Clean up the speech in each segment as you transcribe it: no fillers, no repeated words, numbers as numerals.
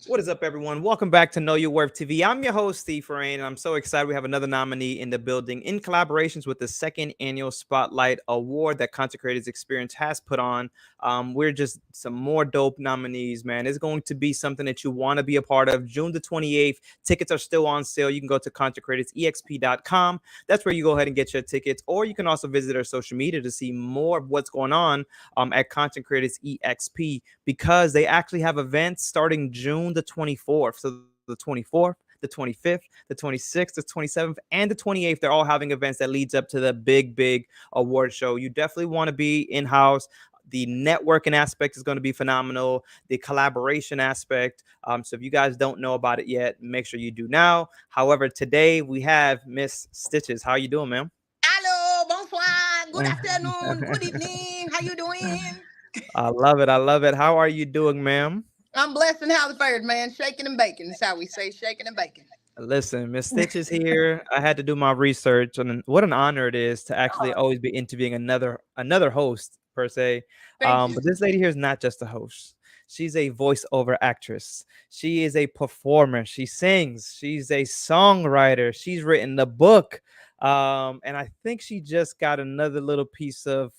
What is up, everyone? Welcome back to Know Your Worth TV. I'm your host, Steve Rain, and I'm so excited we have another nominee in the building in collaborations with the second annual Spotlight Award that Content Creators Experience has put on. We're just some more dope nominees, man. It's going to be something that you want to be a part of. June the 28th. Tickets are still on sale. You can go to contentcreatorsexp.com. That's where you go ahead and get your tickets, or you can also visit our social media to see more of what's going on at Content Creators EXP, because they actually have events starting June the 24th. So the 24th, the 25th, the 26th, the 27th, and the 28th. They're all having events that leads up to the big award show. You definitely want to be in-house. The networking aspect is going to be phenomenal. The collaboration aspect. So if you guys don't know about it yet, make sure you do now. However, today we have Miss STICHIZ. How are you doing, ma'am? Hello, bonsoir, good afternoon, good evening. How you doing? I love it. I love it. How are you doing, ma'am? I'm blessed and highly favored, man. Shaking and baking. That's how we say shaking and baking. Listen, Miss Stitch is here. I had to do my research, and what an honor it is to actually Oh, always be interviewing another host per se. thank you. But this lady here is not just a host. She's a voiceover actress. She is a performer. She sings. She's a songwriter. She's written the book. And I think she just got another little piece of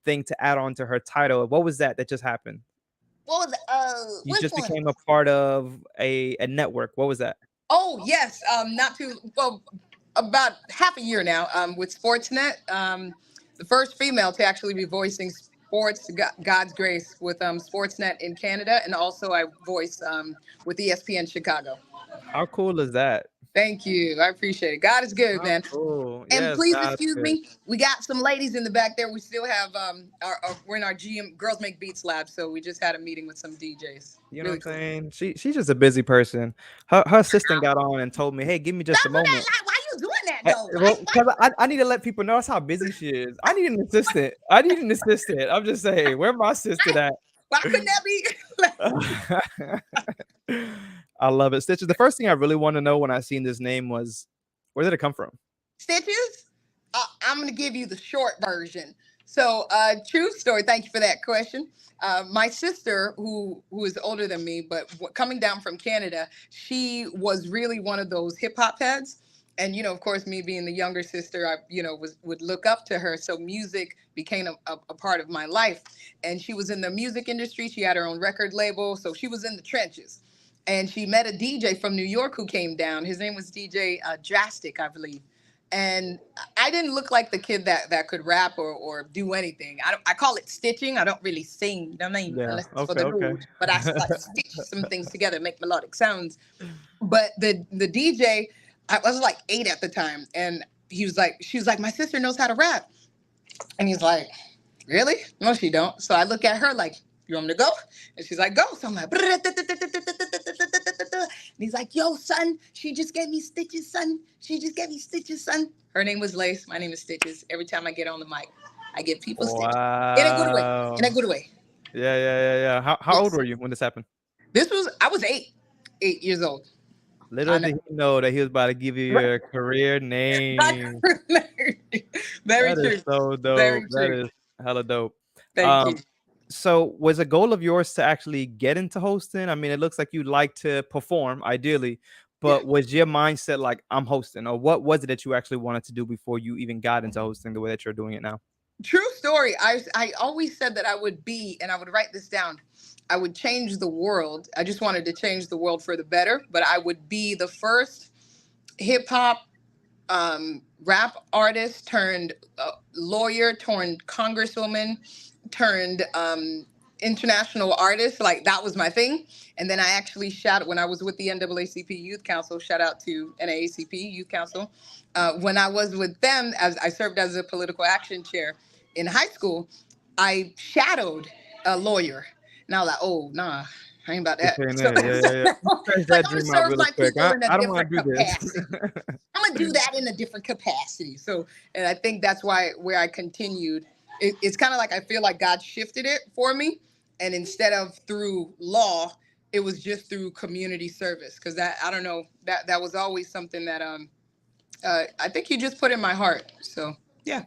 thing to add on to her title. What was that just happened? What was You which just one? became a part of a network. What was that? Oh, yes. Not too well, about half a year now. With Sportsnet. The first female to actually be voicing sports, God's grace, with Sportsnet in Canada, and also I voice with ESPN Chicago. How cool is that? Thank you. I appreciate it. God is good, How man. cool. And Yes, please God's excuse good. me, we got some ladies in the back there. We still have we're in our GM Girls Make Beats lab, so we just had a meeting with some DJs. You know what Really I'm cool. saying? She's just a busy person. Her assistant got on and told me, "Hey, give me just a Don't do that. moment." Like, why you doing that though? Well, because I need to let people know that's how busy she is. I need an assistant. I need an assistant. I'm just saying, where my assistant at? Why couldn't that be? I love it. Stitches. The first thing I really want to know when I seen this name was, where did it come from? Stitches? I'm going to give you the short version. So, true story. Thank you for that question. My sister, who is older than me, but coming down from Canada, she was really one of those hip hop heads. And of course, me being the younger sister, I would look up to her. So music became a part of my life. And she was in the music industry. She had her own record label, so she was in the trenches. And she met a DJ from New York who came down. His name was DJ Drastic, I believe. And I didn't look like the kid that could rap or do anything. I call it stitching. I don't really sing, I mean, Yeah. unless it's for Okay. the Okay. mood. But I stitch some things together, make melodic sounds. But the DJ, I was like 8 at the time, and she was like, my sister knows how to rap, and he's like, really? No, she don't. So I look at her like, you want me to go? And she's like, go. So I'm like, and he's like, yo, son, she just gave me stitches, son. She just gave me stitches, son. Her name was Lace. My name is Stitches. Every time I get on the mic, I give people stitches. In a good way. In a Wow. good way. Yeah. How old Yes. were you when this happened? I was 8 years old. Little I know. did he know that he was about to give you your career name. Very That is true. so dope. Very That true. is hella dope. Thank you. Um, so was a goal of yours to actually get into hosting? I mean, it looks like you like to perform, ideally, Yeah. but was your mindset like I'm hosting, or what was it that you actually wanted to do before you even got into hosting the way that you're doing it now? True story. I always said that I would be, and I would write this down. I would change the world. I just wanted to change the world for the better, but I would be the first hip hop rap artist turned lawyer turned congresswoman turned international artist. Like that was my thing. And then I actually shout when I was with the NAACP Youth Council. Shout out to NAACP Youth Council. When I was with them, as I served as a political action chair in high school, I shadowed a lawyer. And I was like, oh nah, I ain't about You're that. saying So, that, yeah. Scratch like that I'm gonna dream out serve really my quick. people I, in a I don't want different to do this. capacity. I'm gonna do that in a different capacity. So, and I think that's why where I continued. It's kind of like I feel like God shifted it for me, and instead of through law, it was just through community service. Because that I don't know that was always something that I think He just put in my heart. So yeah.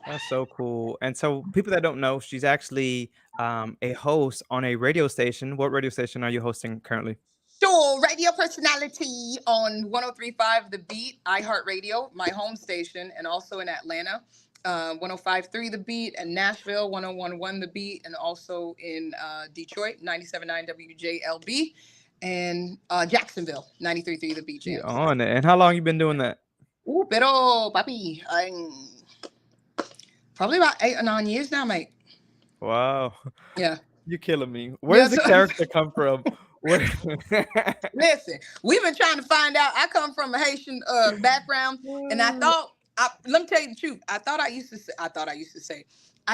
That's so cool. And so, people that don't know, she's actually a host on a radio station. What radio station are you hosting currently? Sure, radio personality on 1035 The Beat, iHeartRadio, my home station, and also in Atlanta, 1053 The Beat, and Nashville, 1011 The Beat, and also in Detroit, 97.9 WJLB, and Jacksonville, 93.3 The Beat You Jams. on it. And how long you been doing that? Pero, papi, probably about 8 or 9 years now, mate. Wow. Yeah. You're killing me. Where Yeah, does the so character come from? Where listen, we've been trying to find out. I come from a Haitian background, and I thought, let me tell you the truth. I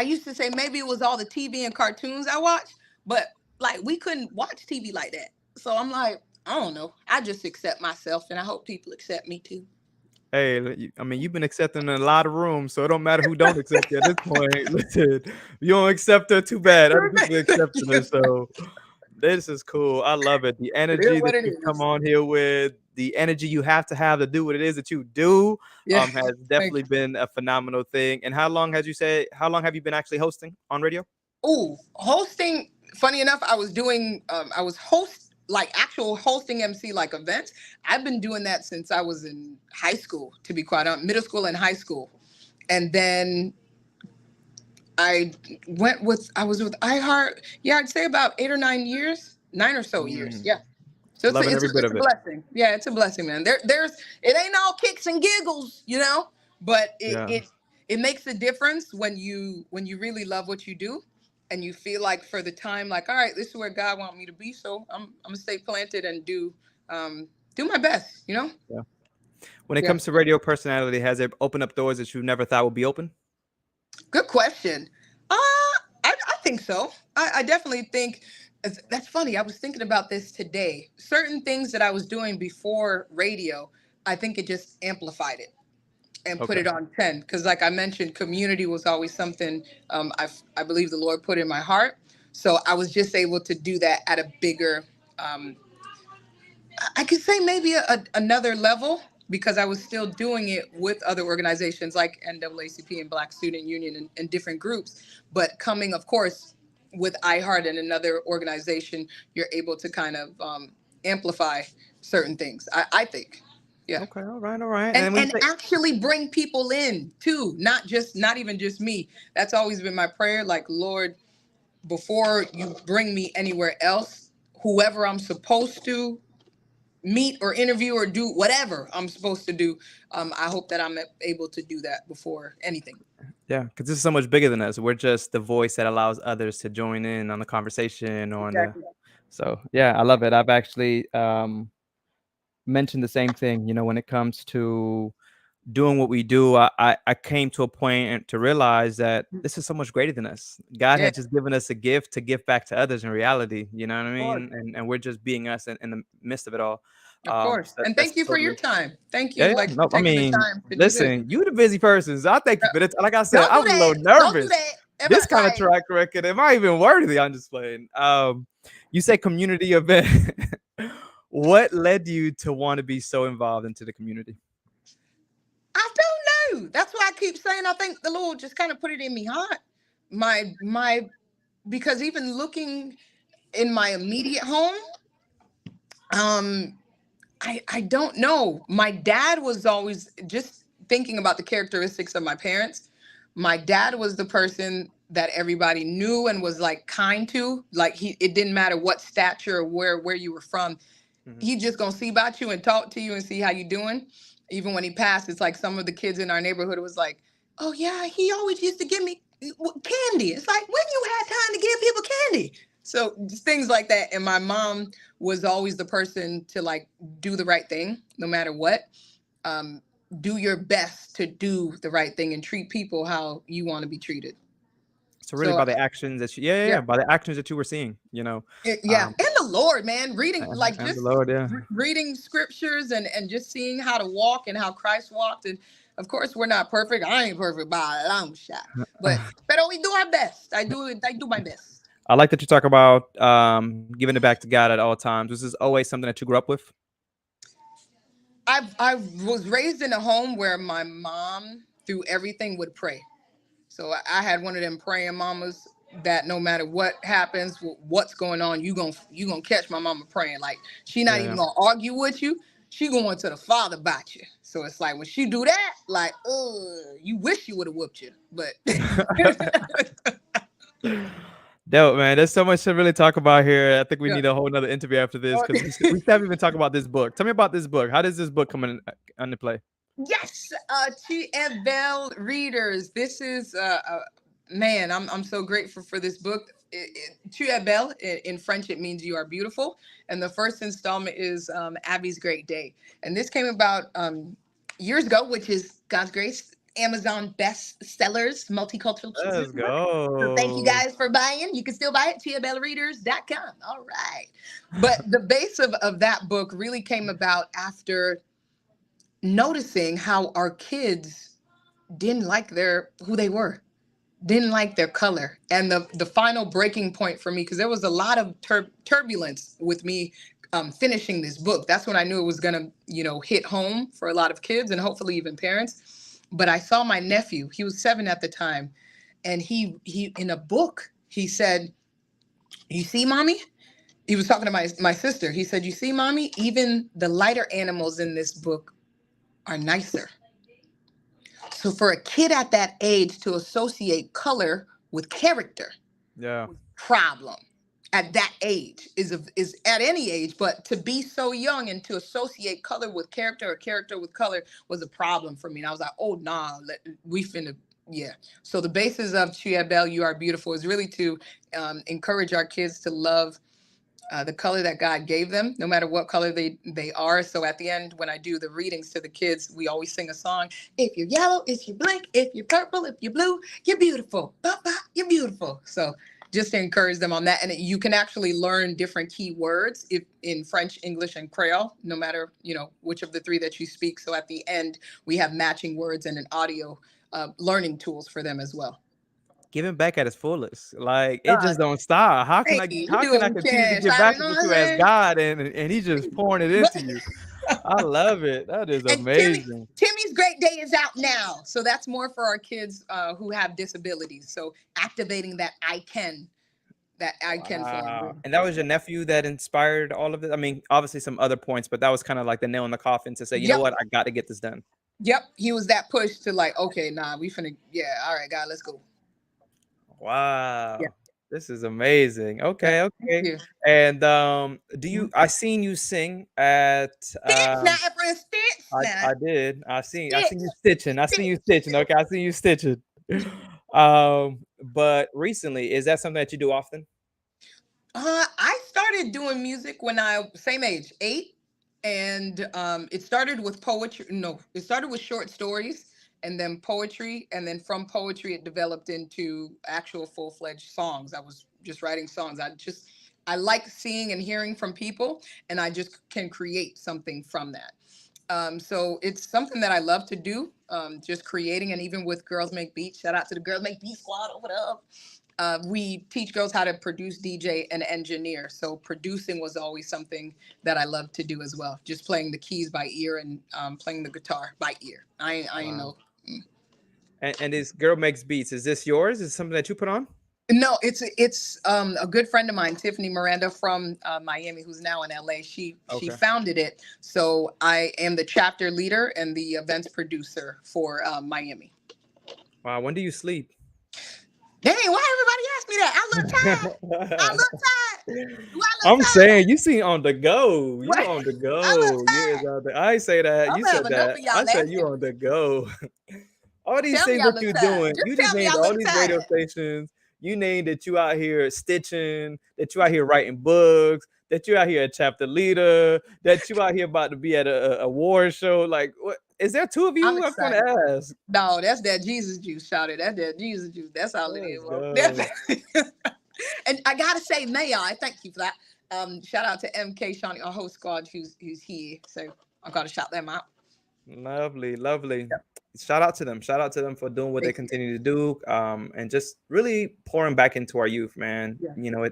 used to say maybe it was all the TV and cartoons I watched, but like we couldn't watch TV like that. So I'm like, I don't know. I just accept myself, and I hope people accept me too. Hey, I mean, you've been accepting in a lot of rooms, so it don't matter who don't accept you at this point. Listen, you don't accept her, too bad. Other people Thank accepting her, you. so this is cool. I love it. The It is energy that what it you come is. on here with, the energy you have to do what it is that you do, Yeah. has Thank definitely you. been a phenomenal thing. And how long have you been actually hosting on radio? Ooh, hosting. Funny enough, I was like actual hosting MC like events. I've been doing that since I was in high school, to be quite honest, middle school and high school. And then I I was with iHeart. Yeah, I'd say about 8 or 9 years, 9 or so years. Mm, Yeah. So loving every bit it's of a it. blessing. Yeah, it's a blessing, man. There's it ain't all kicks and giggles, but Yeah. it makes a difference when you really love what you do, and you feel like for the time, like, all right, this is where God want me to be. So I'm gonna stay planted and do my best. Yeah. When it Yeah. comes to radio personality, has it opened up doors that you never thought would be open? Good question. I think so. I definitely think that's funny. I was thinking about this today. Certain things that I was doing before radio, I think it just amplified it and put Okay. it on 10. Because, like I mentioned, community was always something I believe the Lord put in my heart. So I was just able to do that at a bigger, um, I could say maybe another level because I was still doing it with other organizations like NAACP and Black Student Union and different groups. But coming, of course, with iHeart and another organization, you're able to kind of amplify certain things. I think, yeah, Okay. All right. All right. and And when you and say actually bring people in too, not even just me. That's always been my prayer. Like, Lord, before you bring me anywhere else, whoever I'm supposed to meet or interview or do whatever I'm supposed to do. I hope that I'm able to do that before anything. Yeah, because this is so much bigger than us. We're just the voice that allows others to join in on the conversation or on the Exactly. so yeah, I love it. I've actually mentioned the same thing, when it comes to doing what we do. I came to a point and to realize that this is so much greater than us. God Yeah, had just given us a gift to give back to others in reality, you know what I of course. mean? And we're just being us in the midst of it all. Of course. That, And that's thank you for your totally time. Thank yeah, you, yeah. like, for No, I taking the mean, time to do this. listen, you the busy person. So I thank you for this. Like I said, Don't I do was a that. little Don't do nervous. that. Ever This kind of like track record, am I even worthy? I'm just playing. You say community event. What led you to want to be so involved into the community? I don't know. That's why I keep saying I think the Lord just kind of put it in me heart. My because even looking in my immediate home, um, I don't know. My dad was always just thinking about the characteristics of my parents. My dad was the person that everybody knew and was like kind to. Like, it didn't matter what stature or where you were from. Mhm. He just gonna see about you and talk to you and see how you doing. Even when he passed, it's like some of the kids in our neighborhood was like, "Oh yeah, he always used to give me candy." It's like, when you had time to give people candy? So just things like that. And my mom was always the person to like do the right thing no matter what. Um, do your best to do the right thing and treat people how you want to be treated. So really So by the actions that yeah. by the actions that you were seeing. Yeah, Um, and the Lord, man, reading like and the just Lord, yeah. reading scriptures and just seeing how to walk and how Christ walked. And of course, we're not perfect. I ain't perfect by a long shot, but we do our best. I do my best. I like that you talk about giving it back to God at all times. This is always something that you grew up with. I was raised in a home where my mom, through everything, would pray. So I had one of them praying mamas that no matter what happens, what's going on, you gonna catch my mama praying. Like she not even Yeah. gonna argue with you. She going to the Father about you. So it's like when she do that, like, you wish you would have whooped you, but Dope, man. There's so much to really talk about here. I think we yeah. need a whole nother interview after this Oh, because we still haven't even talked about this book. Tell me about this book. How does this book come in into play? yes, TFL readers. This is man. I'm so grateful for this book. TFL in French it means you are beautiful, and the first installment is Abby's Great Day, and this came about years ago, which is God's grace. Amazon bestsellers, multicultural children's Let's book. So thank you go. guys for buying. You can still buy it, TFLreaders.com. All right. But the base of that book really came about after noticing how our kids didn't like their who they were, didn't like their color. And the final breaking point for me, because there was a lot of turbulence with me finishing this book. That's when I knew it was gonna, hit home for a lot of kids and hopefully even parents. But I saw my nephew, he was 7 at the time, and he in a book, he said, "You see, mommy?" He was talking to my sister. He said, "You see, mommy, even the lighter animals in this book are nicer." So for a kid at that age to associate color with character, Yeah. problem at that age is at any age, but to be so young and to associate color with character or character with color was a problem for me. And I was like, oh nah, we finna. Yeah. So the basis of Chia Bell, You Are Beautiful is really to encourage our kids to love the color that God gave them, no matter what color they are. So at the end, when I do the readings to the kids, we always sing a song. If you're yellow, if you're black, if you're purple, if you're blue, you're beautiful. You're beautiful. So just to encourage them on that. And you can actually learn different key words if in French, English, and Creole, no matter, which of the three that you speak. So at the end, we have matching words and an audio learning tools for them as well. Giving back at its fullest. Like it God, just don't stop. How can hey, I you how do can it I in continue to cash. give back You to know what what I'm you as saying? God and he's just pouring it into you. I love it. That is And amazing. Timmy's Great Day is out now. So that's more for our kids who have disabilities. So activating that I can form. Wow. And that was your nephew that inspired all of it? I mean, obviously some other points, but that was kind of like the nail in the coffin to say, you know Yep. what, I got to get this done. Yep. He was that push to like, okay, nah, we finna, yeah, all right, God, let's go. Yeah. Wow. This is amazing. Yeah. Okay, Thank okay. you. And do you I seen you sing at Stitch now, everyone, stitch now. I did. I Stitch, seen you stitching. I seen you stitch. stitching. Okay, I seen you stitching. But recently, is that something that you do often? I started doing music when I same age, 8, and it started with poetry. No, it started with short stories, and then poetry, and then from poetry it developed into actual full-fledged songs. I was just writing songs. I like seeing and hearing from people, and I just can create something from that. So it's something that I love to do, just creating, and even with Girls Make Beats. Shout out to the Girls Make Beats squad over there. We teach girls how to produce, DJ, and engineer. So producing was always something that I loved to do as well. Just playing the keys by ear and playing the guitar by ear. I Wow. know. Mm. And this girl makes beats. Is this yours? Is it something that you put on? No, it's a good friend of mine, Tiffany Miranda from Miami, who's now in LA. She Okay. founded it, so I am the chapter leader and the events producer for Miami. Wow. When do you sleep? Dang, why everybody ask me that? I look tired. I look tired. Do I look I'm tired? saying you see on the go. You What? on the I look go. You is tired. on the I ain't say that. I'm You gonna have said enough that. of I y'all said you asking on me. the go. All these Tell me things y'all that look you're tired. doing, Just you just tell me named y'all all look these radio tired. stations. You named that you out here stitching, that you out here writing books, that you out here a chapter leader, that you out here about to be at a award show. Like, what is there two of I'm you? I'm gonna excited. ask. No, that's that Jesus juice, shouted. That's that Jesus juice. That's all it is, Let's bro. That's go. and I gotta say, May I thank you for that. Shout out to MK Shawnee, our host squad who's here. So I gotta shout them out. Lovely, lovely. Yeah, Shout out to them. Shout out to them for doing what they thank you. continue to do. And just really pouring back into our youth, man. Yeah. You know,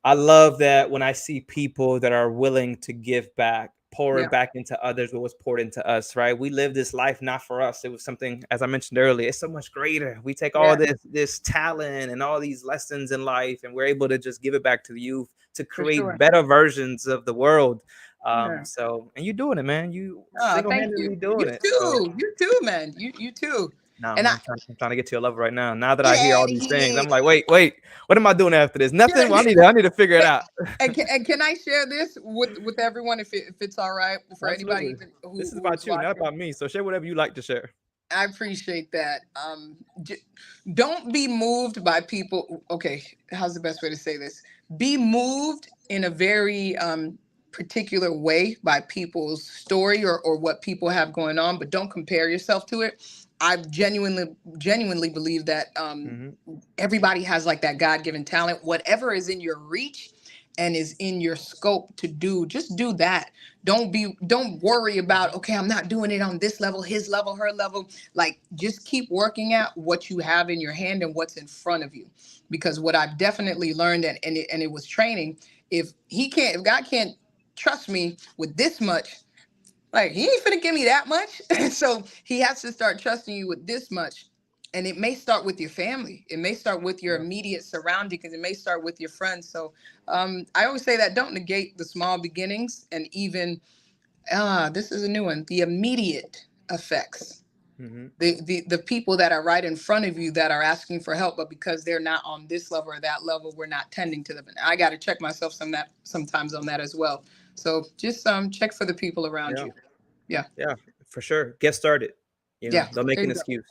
I love that when I see people that are willing to give back pour Yeah. back into others what was poured into us, right? We live this life not for us. It was something, as I mentioned earlier, it's so much greater. We take all Yeah. this talent and all these lessons in life, and we're able to just give it back to the youth to For create sure. better versions of the world. Yeah. So, and you're doing it, man. You Oh, thank you. single-handedly doing You it. So, too. You too, man. You too. nah, And man, I I'm trying to get to your level right now. Now that get I hear out all of these things, here. I'm like, wait, what am I doing after this? Nothing. Well, Yeah. I need to figure it out. And can I share this with everyone if it's all right for anybody Absolutely. even This is who is about you, not watching? about me. So share whatever you like to share. I appreciate that. Don't be moved by people. Okay, how's the best way to say this? Be moved in a very particular way by people's story or what people have going on, but don't compare yourself to it. I genuinely believe that Hmm. everybody has like that God-given talent. Whatever is in your reach and is in your scope to do, just do that. Don't worry about, okay, I'm not doing it on this level, his level, her level. Like, just keep working at what you have in your hand and what's in front of you. Because what I've definitely learned, and it was training, if God can't trust me with this much, like, he ain't finna give me that much. So he has to start trusting you with this much. And it may start with your family. It may start with your Yeah. immediate surroundings. It may start with your friends. So I always say that don't negate the small beginnings, and even this is a new one, the immediate effects. Hmm. The people that are right in front of you that are asking for help, but because they're not on this level or that level, we're not tending to them. And I got to check myself sometimes on that as well. So just check for the people around Yeah. you. Yeah. Yeah, for sure. Get started. Yeah. Don't make There an you go. excuse.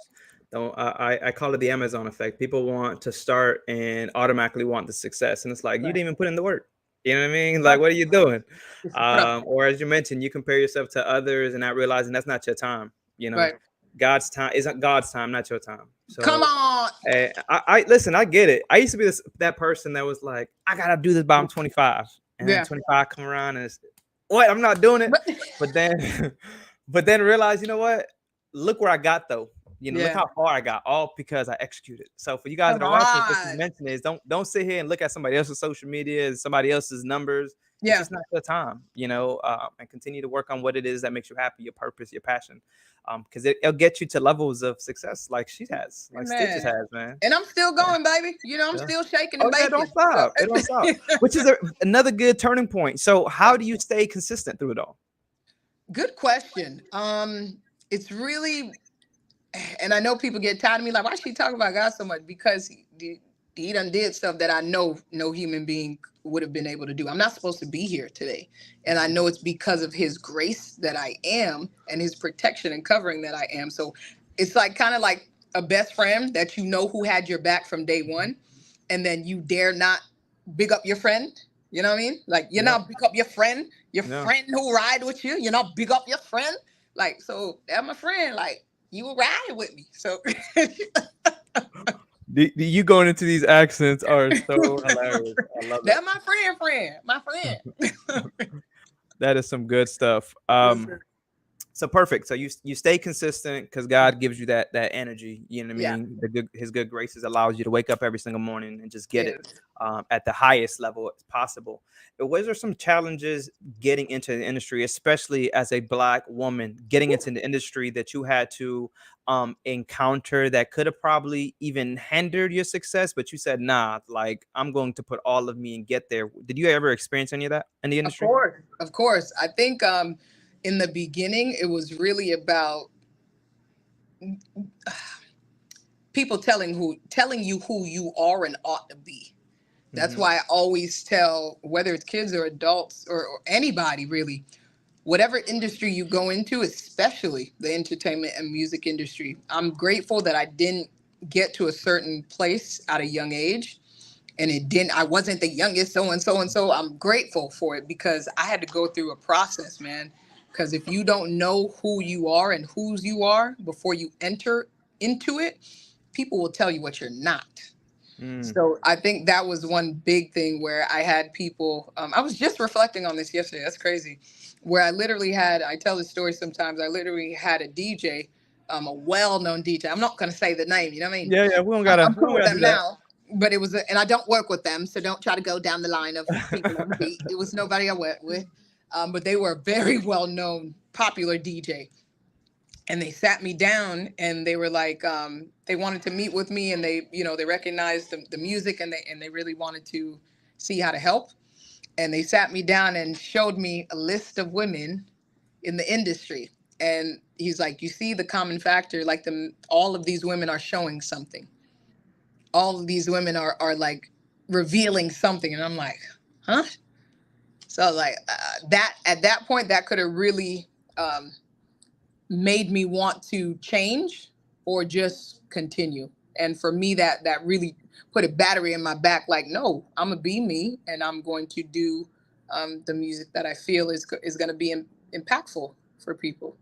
Don't. I call it the Amazon effect. People want to start and automatically want the success, and it's like you Right. didn't even put in the work. You know what I mean? Like, Right. what are you doing? It's a problem. Or as you mentioned, you compare yourself to others and not realizing that's not your time. You know, Right. God's time isn't God's time, not your time. Come So, on. I listen. I get it. I used to be that person that was like, I gotta do this by I'm 25, and then Yeah. 25 come around and it's what I'm not doing it. But But then, but then realize, you know what? Look where I got though. Look yeah. how far I got, all because I executed. So for you guys Come that are watching, what this is on. mentioning is don't sit here and look at somebody else's social media and somebody else's numbers. It's Yeah. just not your time, and continue to work on what it is that makes you happy, your purpose, your passion, because it'll get you to levels of success like she has, like Stitches Amen. has, man. And I'm still So, going, baby. I'm yeah. still shaking Oh and yeah, don't baking. So stop. It don't stop. Which is another good turning point. So how do you stay consistent through it all? good question. It's really, and I know people get tired of me, like, why she talking about God so much? Because he done did stuff that I know no human being would have been able to do. I'm not supposed to be here today. And I know it's because of his grace that I am, and his protection and covering that I am. So it's like kind of like a best friend that you know who had your back from day one, and then you dare not big up your friend. You know what I mean? Like, you're Yep. not big up your Yeah. friend who ride with you. You're not big up your friend. Like, so that's my friend. Like, you were riding with me. So You going into these accents are so hilarious. I love it. that's my friend, my friend. That is some good stuff. Yes, sir. So perfect. So you stay consistent because God gives you that energy. You know what I Yeah. mean? His good graces allows you to wake up every single morning and just get it Yes. at the highest level as possible. But was there some challenges getting into the industry, especially as a Black woman getting into the industry that you had to encounter that could have probably even hindered your success? But you said, nah, like I'm going to put all of me and get there. Did you ever experience any of that in the Of industry? course. Of course. I think in the beginning it was really about people telling you who you are and ought to be. That's Hmm. why I always tell, whether it's kids or adults or anybody really, whatever industry you go into, especially the entertainment and music industry, I'm grateful that I didn't get to a certain place at a young age. And I wasn't the youngest, so and so and so. I'm grateful for it because I had to go through a process, man. Because if you don't know who you are and whose you are before you enter into it, people will tell you what you're not. Mm. So I think that was one big thing where I had people. I was just reflecting on this yesterday. That's crazy. Where I tell this story sometimes. I literally had a DJ, a well-known DJ. I'm not going to say the name. You know what I mean? Yeah, yeah, I'm we cool don't with gotta do them that. now, but and I don't work with them, so don't try to go down the line of people on the beat. It was nobody I worked with. but they were a very well known, popular DJ. And they sat me down and they were like, they wanted to meet with me, and they, they recognized the music, and they really wanted to see how to help. And they sat me down and showed me a list of women in the industry. And he's like, you see the common factor, like all of these women are showing something. All of these women are like revealing something. And I'm like, huh? So like that at that point, that could have really made me want to change or just continue. And for me, that really put a battery in my back. Like, no, I'm gonna be me, and I'm going to do the music that I feel is going to be impactful for people.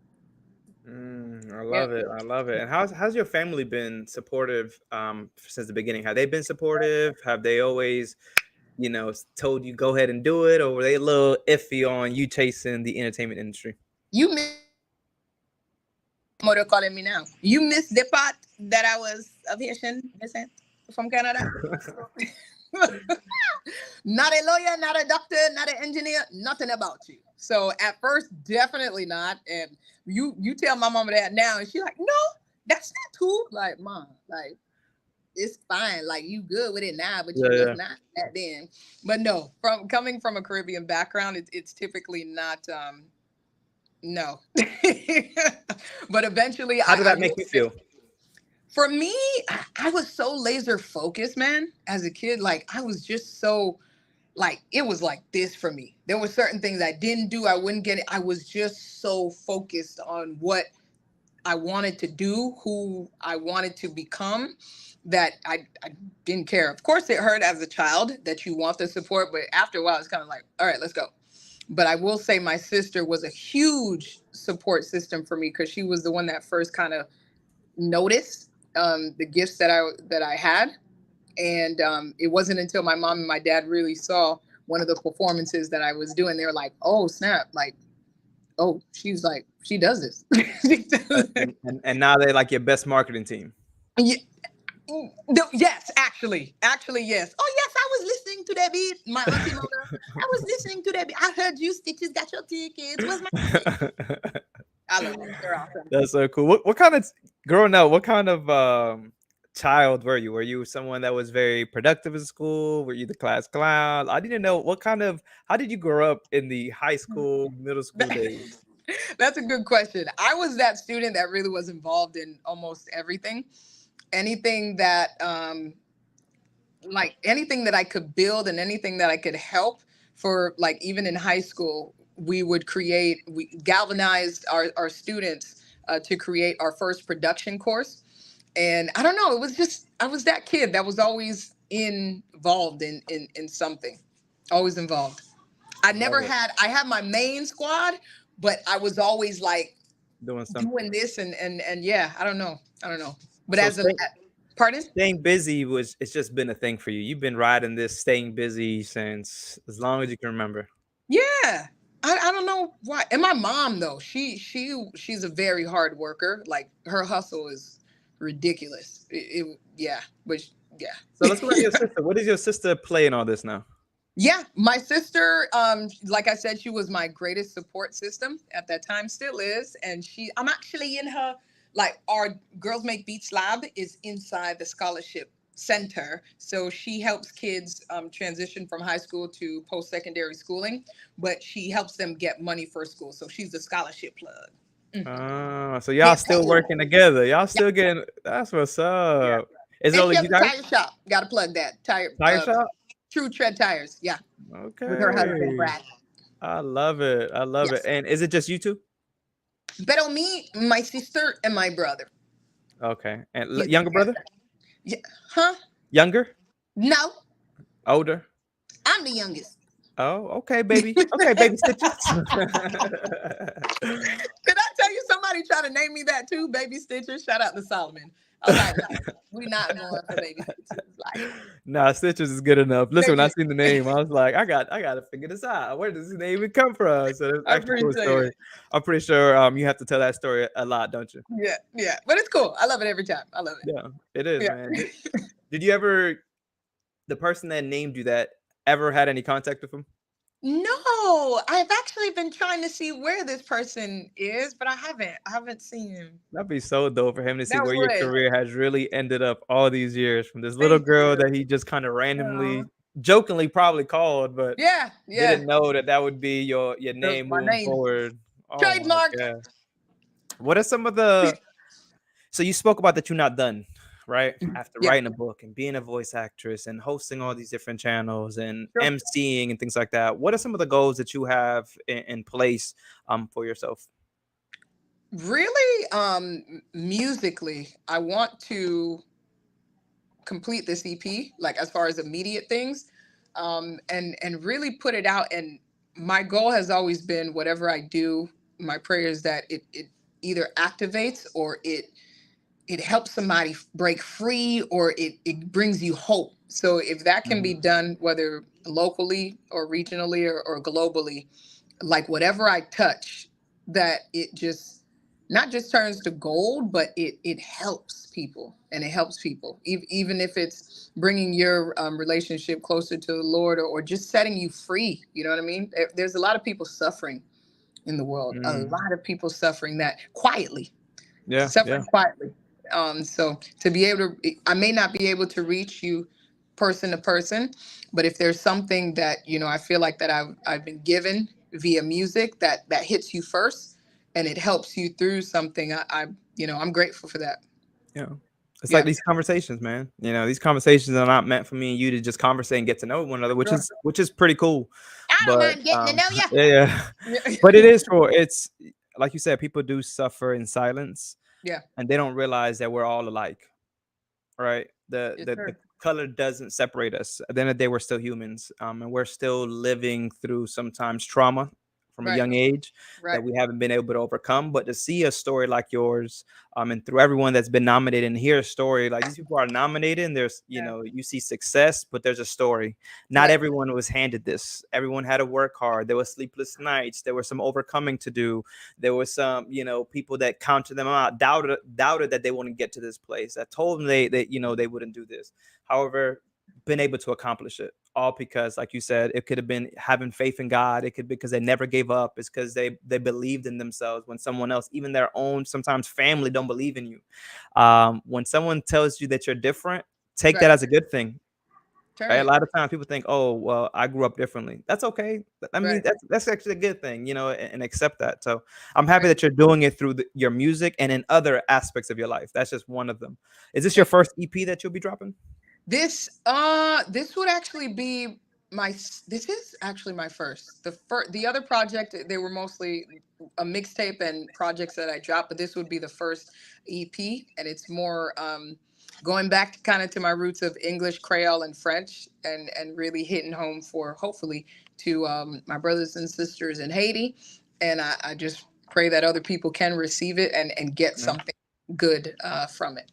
I Yeah. love it. I love it. And how's your family been supportive since the beginning? Have they been supportive? Have they always, told you go ahead and do it, or were they a little iffy on you chasing the entertainment industry? You miss what they're calling me now. You miss the part that I was of Haitian descent from Canada. Not a lawyer, not a doctor, not an engineer, nothing about you. So at first, definitely not. And you tell my mama that now, and she's like, no, that's not cool. Like, mom, like, it's fine. Like, you good with it now, but you Yeah, was yeah. not that then. But no, from coming from a Caribbean background, it's typically not no. But eventually How did I that will make you say, feel? for me, I was so laser focused, man, as a kid. Like, I was just so, like, it was like this for me. There were certain things I didn't do, I wouldn't get it. I was just so focused on what I wanted to do, who I wanted to become, that I didn't care. Of course, it hurt as a child that you want the support, but after a while, it's kind of like, all right, let's go. But I will say my sister was a huge support system for me, because she was the one that first kind of noticed the gifts that I had. And it wasn't until my mom and my dad really saw one of the performances that I was doing, they were like, oh, snap. Like, oh, she's like, she does this. She does it. And now they're like your best marketing team. Yeah. No, yes, actually, yes. Oh, yes, I was listening to that beat. My auntie Mona, I was listening to that beat. I heard you Stitches got your tickets. Where's my ticket? I love them. They're awesome. That's so cool. What kind of growing up? What kind of child were you? Were you someone that was very productive in school? Were you the class clown? I didn't know what kind of. How did you grow up in the high school, middle school days? That's a good question. I was that student that really was involved in almost everything. Anything that like anything that I could build and anything that I could help for, like, even in high school, we galvanized our students to create our first production course. And I don't know, it was just, I was that kid that was always involved in something, always involved. Love it. I had my main squad, but I was always like Doing something. doing this and yeah, I don't know. But So as a, pardon? staying busy was it's just been a thing for you. You've been riding this staying busy since as long as you can remember. Yeah. I don't know why. And my mom though, she's a very hard worker. Like, her hustle is ridiculous. Yeah, but So let's go back to yeah. your sister. What is your sister playing all this now? Yeah, my sister, like I said, she was my greatest support system at that time, still is. And I'm actually in her, like, our Girls Make Beats lab is inside the scholarship center. So she helps kids transition from high school to post-secondary schooling, but she helps them get money for school. So she's the scholarship plug. Mhm. So y'all Yeah, still working together. Y'all still getting that's what's yeah. up. Is it And she only has you a guys? tire shop. Got to plug that. Tire shop? True Tread Tires. Yeah, with her husband, Okay. Brad. I love it. I love it. Yes. And is it just you two? But on me, my sister, and my brother. Okay. And He's the younger brother? youngest. Yeah. Huh? Younger? No, Older? I'm the youngest. Oh, okay, baby. Okay, baby stitches. Did I tell you somebody tried to name me that too? Baby Stitches. Shout out to Solomon. I was like, no, we not going for Baby Stitches. Like, Nah, Stitches is good enough. Listen, thank when I you. seen the name, I was like, I gotta figure this out. Where does this name even come from? So it's I actually a cool appreciate story. it. I'm pretty sure you have to tell that story a lot, don't you? Yeah, yeah. But it's cool. I love it every time. I love it. Yeah, it is, man. Yeah. Did you ever the person that named you that ever had any contact with him? No, I've actually been trying to see where this person is, but I haven't seen him. That'd be so dope for him to see That where your would. career has really ended up all these years from this little Thank girl you. that he just kind of Aw. randomly, jokingly probably called, but Yeah, yeah. didn't know that that would be your name My moving name. forward. Oh my Trademark. god. What are some of the so you spoke about that you're not done, right? After Yeah, writing a book and being a voice actress and hosting all these different channels and sure. emceeing and things like that. What are some of the goals that you have in place for yourself? Really, musically, I want to complete this EP, like as far as immediate things, and really put it out. And my goal has always been, whatever I do, my prayer is that it either activates or it helps somebody break free, or it brings you hope. So if that can be Mhm. done, whether locally or regionally or globally, like whatever I touch, that it just not just turns to gold, but it helps people, and it helps people, even if it's bringing your relationship closer to the Lord, or just setting you free. You know what I mean? There's a lot of people suffering in the world, a Mm. lot of people suffering that quietly, Yeah, yeah. suffering quietly. So to be able to, I may not be able to reach you person to person, but if there's something that I feel like that I've been given via music that hits you first, and it helps you through something, I'm grateful for that. Yeah. It's like Yeah, these conversations, man. These conversations are not meant for me and you to just conversate and get to know one another, which sure. is pretty cool. I don't But mind getting to know you. yeah, yeah. Yeah, But it is for it's like you said, people do suffer in silence yeah, and they don't realize that we're all alike, right? The yes, the the sir. color doesn't separate us. At the end of the day, we're still humans, and we're still living through sometimes trauma from a Right, young age right. that we haven't been able to overcome. But to see a story like yours, and through everyone that's been nominated, and hear a story like these people are nominated, and there's Yeah, you see success, but there's a story. Not right. everyone was handed this. Everyone had to work hard. There was sleepless nights. There was some overcoming to do. There was some, people that counted them out, doubted that they wouldn't get to this place. That told them they wouldn't do this. However, been able to accomplish it all because, like you said, it could have been having faith in God. It could be because they never gave up. It's because they believed in themselves when someone else, even their own, sometimes family, don't believe in you. When someone tells you that you're different, take that Right. as a good thing. Turn Right? A it. lot of times people think, "Oh, well, I grew up differently." That's okay. I mean, Right, that's actually a good thing, and accept that. So I'm happy right. that you're doing it through your music and in other aspects of your life. That's just one of them. Is this your Thank first EP that you'll be dropping? this would actually be this is actually my first. The other project, they were mostly a mixtape and projects that I dropped, but this would be the first EP, and it's more going back to kind of to my roots of English, Creole, and French, and really hitting home for, hopefully, to my brothers and sisters in Haiti. And I just pray that other people can receive it and get Yeah. something good from it.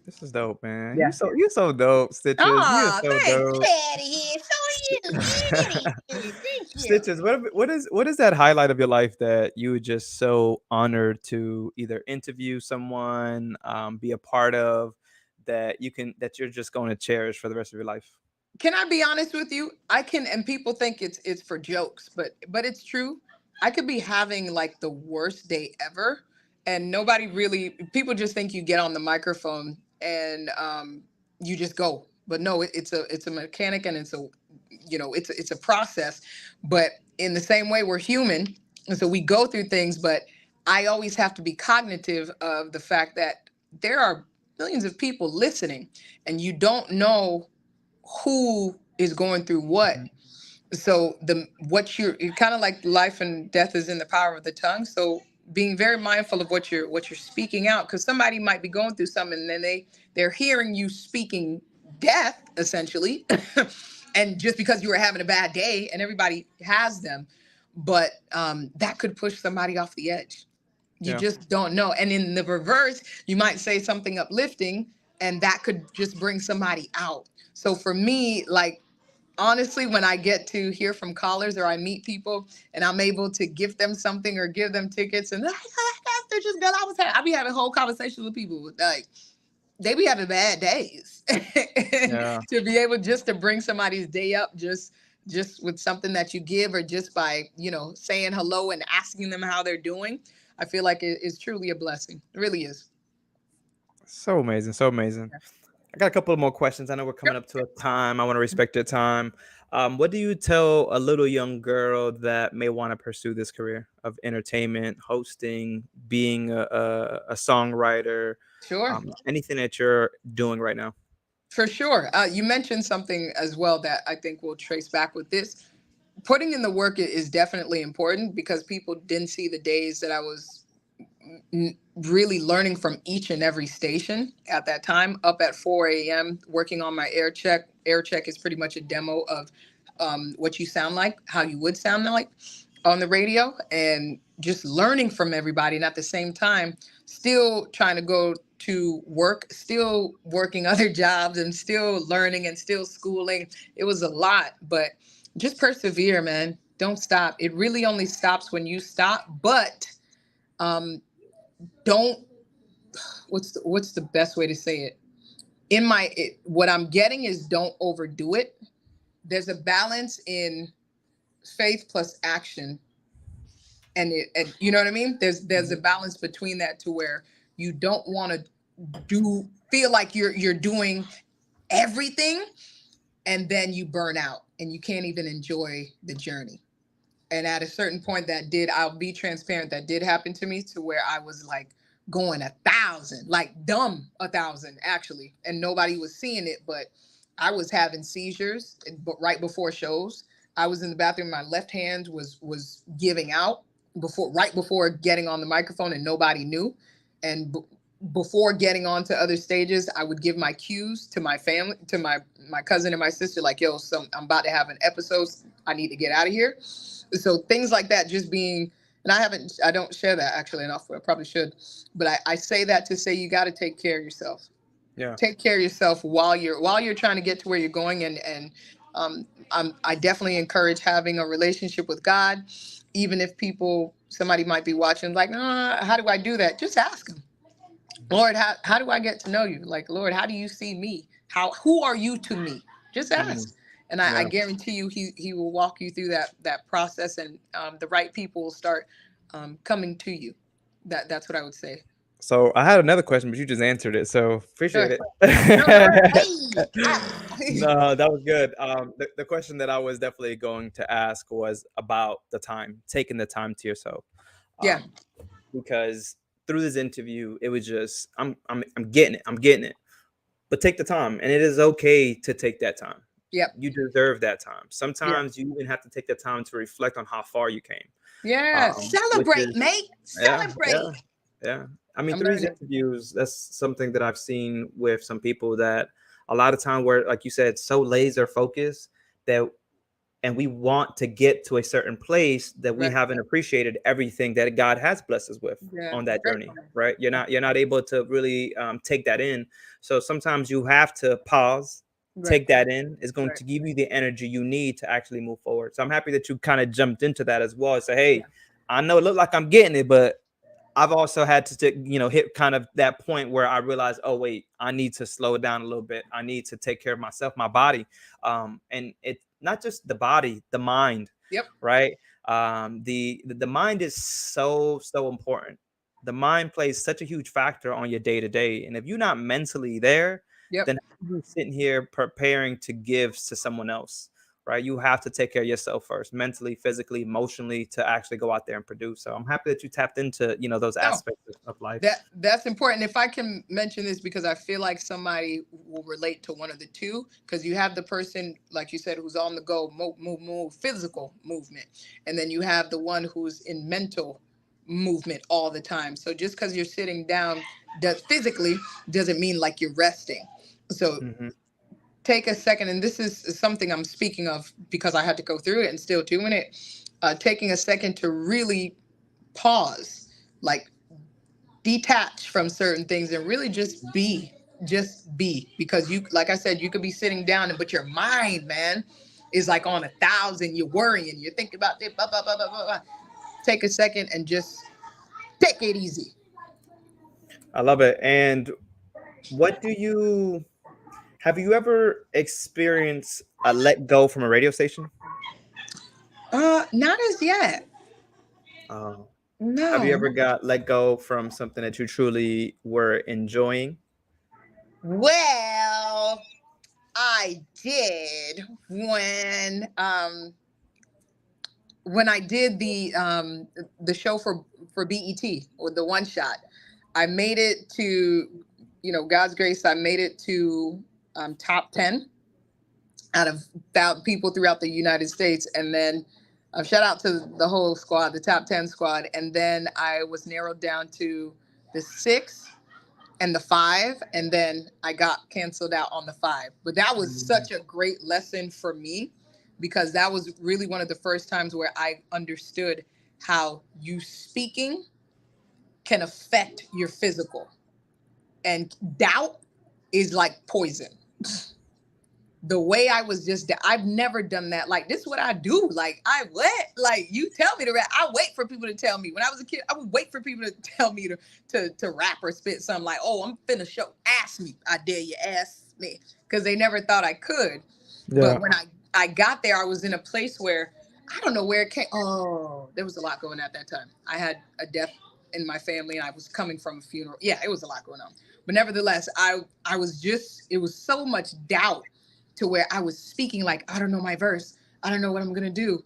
This is dope, man. Yeah. You so dope, Stitches. You're Oh, so thanks. dope. Get out of here. So are you. Thank you. Stitches, what is that highlight of your life that you were just so honored to either interview someone, be a part of, that you're just going to cherish for the rest of your life? Can I be honest with you? I can, and people think it's for jokes, but it's true. I could be having like the worst day ever, and nobody really. People just think you get on the microphone and you just go. But no, it's a mechanic, and it's a process. But in the same way, we're human, and so we go through things. But I always have to be cognitive of the fact that there are millions of people listening, and you don't know who is going through what. Mhm. So the what you're kind of like, life and death is in the power of the tongue. So being very mindful of what you're speaking out, because somebody might be going through something, and then they're hearing you speaking death, essentially. And just because you were having a bad day, and everybody has them, but that could push somebody off the edge. You Yeah. just don't know. And in the reverse, you might say something uplifting, and that could just bring somebody out. So for me, like, honestly, when I get to hear from callers, or I meet people, and I'm able to give them something or give them tickets, and they're just, girl, I be having whole conversations with people, like, they be having bad days. And Yeah. to be able just to bring somebody's day up, just just with something that you give, or just by, saying hello and asking them how they're doing. I feel like it is truly a blessing. It really is. So amazing, so amazing. I got a couple of more questions. I know we're coming up to a time. I want to respect your time. What do you tell a little young girl that may want to pursue this career of entertainment, hosting, being a songwriter, Sure. anything that you're doing right now? For sure. You mentioned something as well that I think we'll trace back with this. Putting in the work is definitely important, because people didn't see the days that I was really learning from each and every station at that time, up at 4 a.m., working on my air check. Air check is pretty much a demo of what you sound like, how you would sound like on the radio, and just learning from everybody. And at the same time, still trying to go to work, still working other jobs, and still learning and still schooling. It was a lot, but just persevere, man. Don't stop. It really only stops when you stop. But um, don't, what's the best way to say it? What I'm getting is, don't overdo it. There's a balance in faith plus action, and you know what I mean. There's a Mhm. balance between that, to where you don't want to feel like you're doing everything, and then you burn out and you can't even enjoy the journey. And at a certain point, I'll be transparent, that did happen to me, to where I was like going 1,000, like dumb 1,000 actually, and nobody was seeing it, but I was having seizures. But right before shows, I was in the bathroom, my left hand was giving out, right before getting on the microphone, and nobody knew. And before getting on to other stages, I would give my cues to my family, to my cousin and my sister, like, yo, I'm about to have an episode, I need to get out of here. So things like that, just being, and I don't share that actually enough, I probably should, but I say that to say, you got to take care of yourself. Yeah. Take care of yourself while you're trying to get to where you're going. And I definitely encourage having a relationship with God. Even if somebody might be watching, like, how do I do that? Just ask him, Lord, how do I get to know you? Like, Lord, how do you see me? Who are you to me? Just Mm, ask. And I yeah. guarantee you, he will walk you through that process, and the right people will start coming to you. That's what I would say. So I had another question, but you just answered it. So Sure. appreciate it. No, go ahead. Hey, No, that was good. The question that I was definitely going to ask was about the time, taking the time to yourself. yeah. Um, because through this interview, it was just I'm getting it. I'm getting it. But take the time, and it is okay to take that time. Yep. You deserve that time. Yeah. Sometimes you even have to take the time to reflect on how far you came. Yeah. Which Celebrate, is mate. yeah, yeah, Celebrate. yeah. I mean, I'm through these learning. interviews, that's something that I've seen with some people, that a lot of time where, like you said, so laser focused that, and we want to get to a certain place that we Right. haven't appreciated everything that God has blessed us with Yeah. on that Great. journey, right? You're not able to really take that in. So sometimes you have to pause, Right. take that in. It's going Right. to give you the energy you need to actually move forward. So I'm happy that you kind of jumped into that as well and say, Yeah. hey, I know it looked like I'm getting it, but I've also had to, hit kind of that point where I realized, oh wait, I need to slow down a little bit. I need to take care of myself, my body, and it's not just the body, the mind, Yep. right? The mind is so important. The mind plays such a huge factor on your day to day, and if you're not mentally there, Yep. then how are you sitting here preparing to give to someone else? Right, you have to take care of yourself first, mentally, physically, emotionally, to actually go out there and produce. So I'm happy that you tapped into those No. aspects of life. That's important. If I can mention this, because I feel like somebody will relate to one of the two, because you have the person, like you said, who's on the go, move, physical movement, and then you have the one who's in mental movement all the time. So just because you're sitting down, does physically, doesn't mean like you're resting. So Hmm. take a second, and this is something I'm speaking of because I had to go through it and still doing it. Taking a second to really pause, like detach from certain things, and really just be, because you, like I said, you could be sitting down, but your mind, man, is like on 1,000. You're worrying, you're thinking about it, blah, blah, blah, blah, blah, blah. Take a second and just take it easy. I love it. And what do you Have you ever experienced a let go from a radio station? Not as yet. Oh. Have you No. ever got let go from something that you truly were enjoying? Well, I did when I did the show for BET or the one shot. I made it to, God's grace. I made it to top 10 out of people throughout the United States, and then shout out to the whole squad, the top 10 squad, and then I was narrowed down to the six and the five, and then I got canceled out on the five. But that was Mm. such a great lesson for me because that was really one of the first times where I understood how you speaking can affect your physical, and doubt is like poison. The way I was just, I've never done that. Like, this is what I do. Like, I what? Like, you tell me to rap. I wait for people to tell me. When I was a kid, I would wait for people to tell me to rap or spit something like, oh, I'm finna show. Ask me. I dare you ask me. Because they never thought I could. Yeah. But when I got there, I was in a place where I don't know where it came. Oh, there was a lot going on at that time. I had a death in my family and I was coming from a funeral. Yeah, it was a lot going on. But nevertheless, I was just, it was so much doubt to where I was speaking like, I don't know my verse. I don't know what I'm going to do.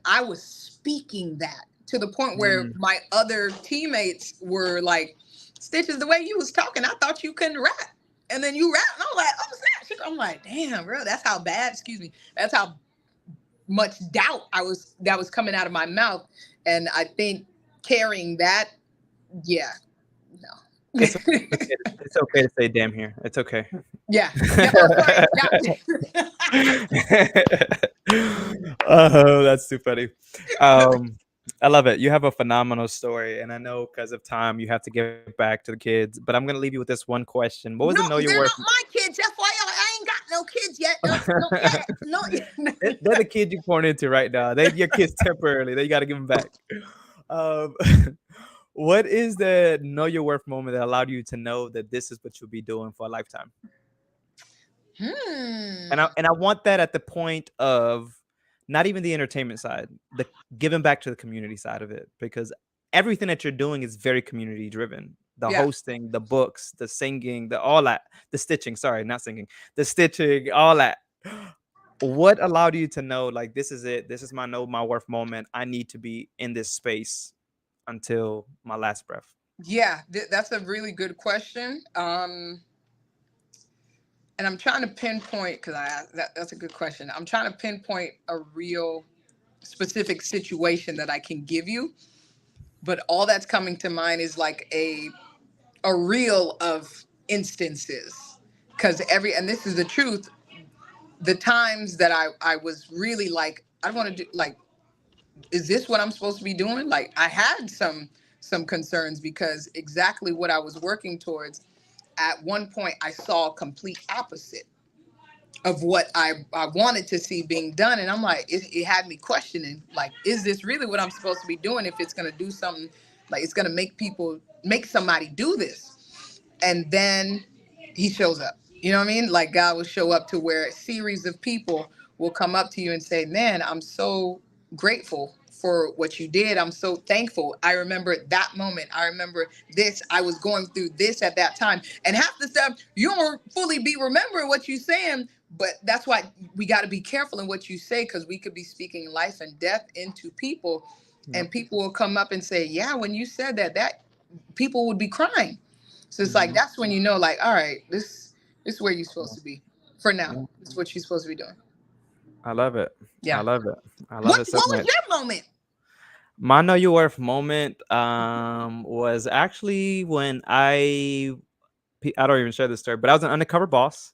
I was speaking that to the point where Mm. my other teammates were like, Stitches, the way you was talking, I thought you couldn't rap. And then you rap, and I'm like, oh, snap. I'm like, damn, bro, that's how bad, excuse me, that's how much doubt that was coming out of my mouth. And I think carrying that, yeah, no. It's okay. It's okay to say "damn" here. It's okay. Yeah. Yeah. Oh, sorry. Oh, that's too funny. I love it. You have a phenomenal story, and I know because of time, you have to give back to the kids. But I'm gonna leave you with this one question. What was the No, know your they're worth? not my kids. FYI, I ain't got no kids yet. No, yet. No. They're the kids you pouring into right now. They your kids temporarily. They got to give them back. Um, what is the know your worth moment that allowed you to know that this is what you'll be doing for a lifetime? And Hmm. I want that at the point of not even the entertainment side, the giving back to the community side of it, because everything that you're doing is very community driven. The Yeah. hosting, the books, the singing, the all that, the stitching. Sorry, not singing, the stitching, all that. What allowed you to know like this is it? This is my know my worth moment. I need to be in this space until my last breath. Yeah. That's a really good question. And I'm trying to pinpoint because that's a good question. I'm trying to pinpoint a real specific situation that I can give you, but all that's coming to mind is like a reel of instances because and this is the truth, the times that I was really like, I want to do like, is this what I'm supposed to be doing? Like I had some concerns because exactly what I was working towards at one point I saw complete opposite of what I wanted to see being done. And I'm like, it had me questioning, like, is this really what I'm supposed to be doing? If it's going to do something, like it's going to make somebody do this. And then he shows up, you know what I mean? Like God will show up to where a series of people will come up to you and say, man, I'm so grateful for what you did. I'm so thankful. I remember that moment. I remember this. I was going through this at that time. And half the stuff you don't fully be remembering what you're saying, but that's why we got to be careful in what you say because we could be speaking life and death into people, Yep. and people will come up and say, "Yeah, when you said that, that people would be crying." So it's like Mhm. that's when you know, like, all right, this is where you're supposed to be for now. Yeah. This is what you're supposed to be doing. I love it. I Yeah. love it. I love What it so What was much. your moment? My know your worth moment was actually when I don't even share this story, but I was an undercover boss.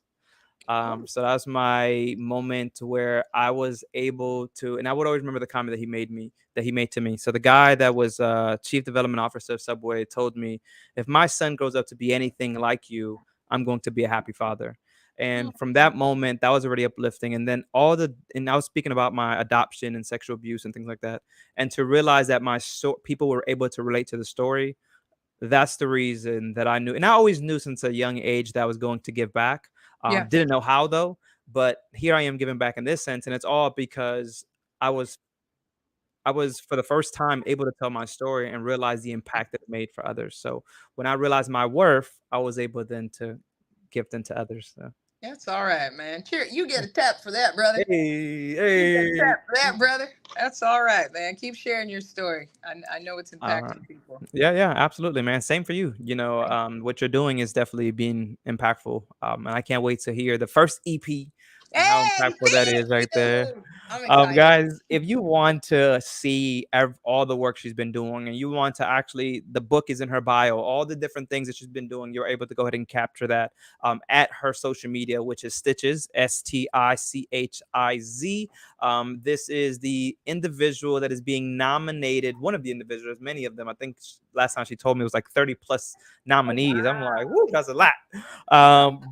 So that was my moment where I was able to, and I would always remember the comment that he made to me. So the guy that was chief development officer of Subway told me, if my son grows up to be anything like you, I'm going to be a happy father. And from that moment, that was already uplifting. And then and I was speaking about my adoption and sexual abuse and things like that. And to realize that people were able to relate to the story, that's the reason that I knew. And I always knew since a young age that I was going to give back. Yeah. Didn't know how though, but here I am giving back in this sense, and it's all because I was I was for the first time able to tell my story and realize the impact that it made for others. So when I realized my worth, I was able then to give them to others. So That's all right, man. Cheer. You get a tap for that, brother. hey, You get a hey. tap for that, brother. That's all right, man. Keep sharing your story. I know it's All right. impacting people. Yeah, yeah, absolutely, man. Same for you. Thank What you're doing is definitely being impactful. And I can't wait to hear the first EP you. and how Hey, impactful that thank is right there. you. I'm excited. Guys, if you want to see all the work she's been doing and you want to actually, the book is in her bio, all the different things that she's been doing, you're able to go ahead and capture that at her social media, which is STICHIZ, STICHIZ. This is the individual that is being nominated, one of the individuals, many of them. I think last time she told me it was like 30 plus Oh, nominees. I'm wow. like, whoo, that's a lot.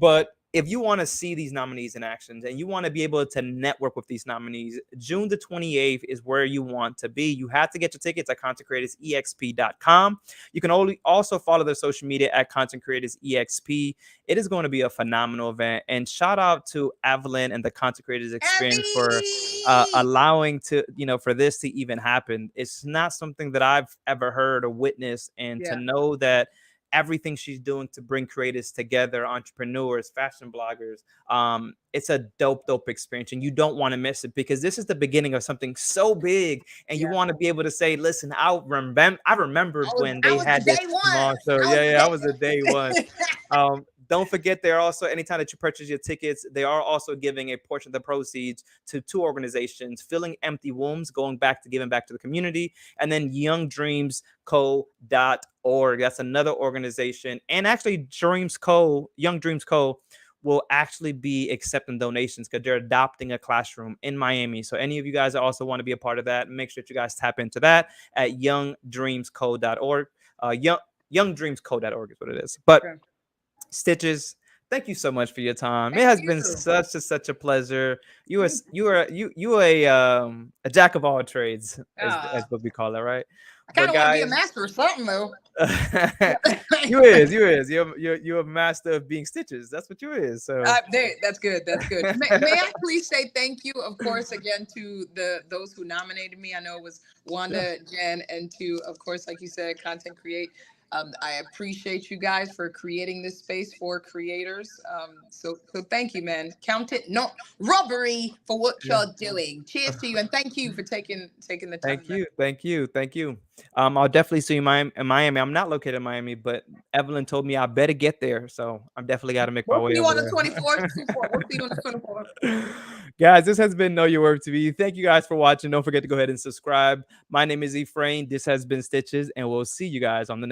But if you want to see these nominees in actions and you want to be able to network with these nominees, June the 28th is where you want to be. You have to get your tickets at contentcreatorsexp.com. You can only also follow their social media at Content Creators EXP. It is going to be a phenomenal event. And shout out to Evelyn and the Content Creators Experience for Abby. allowing to, for this to even happen. It's not something that I've ever heard or witnessed. And to Yeah. know that everything she's doing to bring creators together, entrepreneurs, fashion bloggers. It's a dope experience, and you don't want to miss it because this is the beginning of something so big. And you Yeah. want to be able to say, "Listen, I remembered when I they was the had this day one. small show. I was Yeah, the yeah, I was the day one." day. Don't forget, they're also anytime that you purchase your tickets, they are also giving a portion of the proceeds to two organizations, Filling Empty Wombs, going back to giving back to the community, and then youngdreamsco.org. That's another organization. And actually, Young Dreams Co. will actually be accepting donations because they're adopting a classroom in Miami. So any of you guys that also want to be a part of that, make sure that you guys tap into that at youngdreamsco.org. Youngdreamsco.org is what it is. But Okay. STICHIZ, thank you so much for your time. It Thank has you. been such a pleasure. You are Thank you. you are you a jack of all trades, as Ah, what we call it, right? I kind But of want to be a guys, master of something though. you're a master of being stitches. That's what you is. So There, that's good. That's good. May I please say thank you, of course, again to those who nominated me. I know it was yeah, Wanda, Jen, and to, of course, like you said, Content Create. I appreciate you guys for creating this space for creators. So thank you, man. Count it not robbery for what yeah. you're doing. Cheers to you, and thank you for taking the time, Thank man. you, thank you, thank you. I'll definitely see you in Miami. I'm not located in Miami, but Evelyn told me I better get there, so I'm definitely got to make my We'll see way you over on the there. 24th. We'll see you on the 24th. Guys, this has been Know Your Worth TV. Thank you guys for watching. Don't forget to go ahead and subscribe. My name is Ephraim. This has been STICHIZ, and we'll see you guys on the next